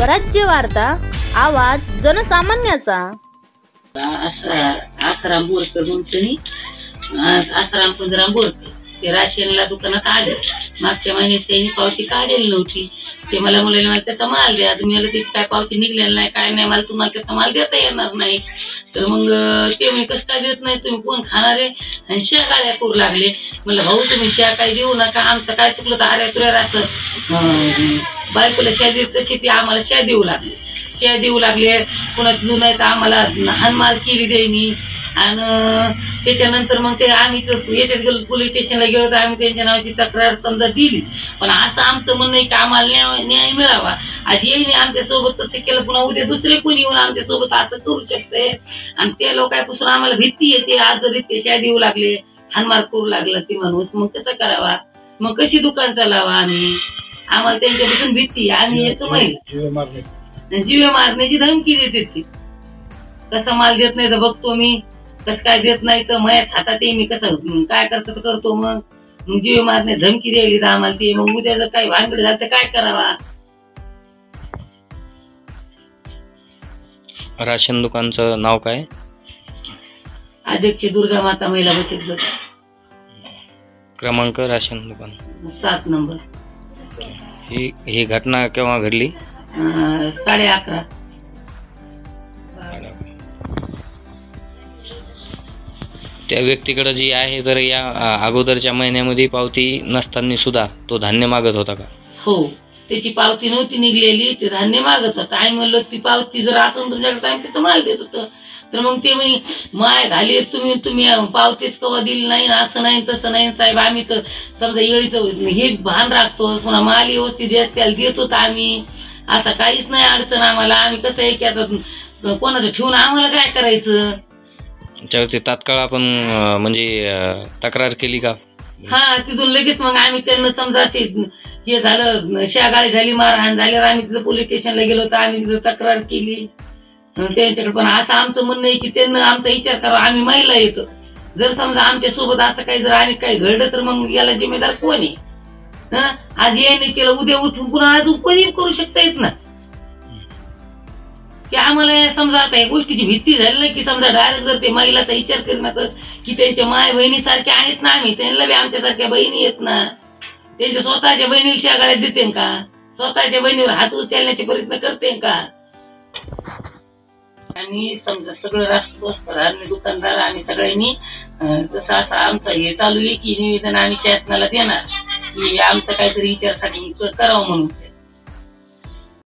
स्वराज्य वार्ता, आवाज जनसामान्याचा। आसाराम बोरकर मुंसनी आसाराम पंजराम बोरकर ते राशनला दुकानात आले। मागच्या महिन्यात त्यांनी पावती काढलेली नव्हती। ते मला म्हणाले मला त्याचा माल द्या। तुम्ही मला त्याची काय पावती निघलेली नाही, काय नाही, मला तुम्हाला त्याचा माल देता येणार नाही। तर मग ते म्हणे कसं काय देत नाही, तुम्ही कोण खाणार आहे? आणि शिया गाळ्या करू लागले। म्हणलं भाऊ तुम्ही शिया काय देऊ नका, आमचं काय चुकलं तर अरे तुला असं बायकोला शिया देत तशी ती आम्हाला शिया देऊ लागली। शिया देऊ लागले, पुन्हा तिथून नाही तर आम्हाला हानमार केली त्यांनी। आणि त्याच्यानंतर मग ते आम्ही याच्यात गेलो, पोलीस स्टेशनला गेलो तर आम्ही त्यांच्या नावाची तक्रार समजा दिली। पण असं आमचं म्हणणं आहे की आम्हाला न्याय मिळावा। आज येईने आमच्या सोबत तसं केलं, पुन्हा उद्या दुसरे कोणी येऊन आमच्या सोबत असं करू शकते। आणि त्या लोकांपासून आम्हाला भीती येते। आज जरी ते शिया देऊ लागले, हानमार करू लागलं ती माणूस, मग कसं करावा? मग कशी दुकान चालावा आम्ही? आम्हाला त्यांच्यापासून भीती। आम्ही येतो महिला जीवे मारण्याची धमकी देते ती। कसा माल देत नाही तर बघतो मी, कसं काय देत नाही तर मयाच हातात मी कसं काय करतो तर करतो। मग जीवे मारणे धमकी द्यायली तर आम्हाला ती। मग उद्या जर काही भानगड झालं तर काय करावा? राशन दुकानचं नाव काय? अध्यक्ष दुर्गा माता महिला बचत गट। क्रमांक राशन दुकान 7 नंबर। ही घटना केव्हा घडली? 11:30। त्या व्यक्तीकडे जी आहे तर या अगोदरच्या महिन्यामध्ये पावती नसताना सुद्धा तो धान्य मागत होता का? हो, त्याची पावती नव्हती निघलेली, ते धान्य मागत होता। आम्ही म्हणलो ती पावती जर असून तुमच्याकडे आम्ही त्याचा माल देत होतो। तर मग ते म्हणे माय घाली तुम्ही पावतीच कवा दिली नाही, असं नाही तसं नाही साहेब। आम्ही तर समजा येळीचं हे भान राखतो, पुन्हा माल व्यवस्थित त्याला देत होता आम्ही। असं काहीच नाही अडचण आम्हाला। आम्ही कसं आहे की आता कोणाचं ठेवून आम्हाला काय करायचं? त्याच्यावरती तात्काळ आपण म्हणजे तक्रार केली का? हा, तिथून लगेच मग आम्ही त्यांना समजा हे झालं, शियागाळी झाली, मारहाण झाल्यावर आम्ही तिथं पोलीस स्टेशनला गेलो तर आम्ही तिथं तक्रार केली त्यांच्याकडे। पण असं आमचं म्हणणं आहे की त्यांना आमचा विचार करा। आम्ही महिला येतो, जर समजा आमच्या सोबत असं काही जर आणि काही घडलं तर मग याला जिम्मेदार कोण आहे? आज याने केलं, उद्या उठून पुन्हा आज कोणी करू शकता येत ना की आम्हाला समजा आता या गोष्टीची भीती झाली ना की समजा डायरेक्ट जर ते महिलाचा विचार करणं तर की त्यांच्या माय बहिणी सारख्या आहेत ना, आम्ही त्यांना बी आमच्यासारख्या बहिणी येत ना। त्यांच्या स्वतःच्या बहिणीला शियागाळ्यात देते का? स्वतःच्या बहिणीवर हात उचलण्याचे प्रयत्न करते का? आम्ही समजा सगळं राष्ट्रस्वस्तदार दुकानदार आम्ही सगळ्यांनी जसं असं आमचं हे चालू आहे की निवेदन आम्ही शासनाला देणार की आमचं काहीतरी विचारासाठी करावं म्हणून।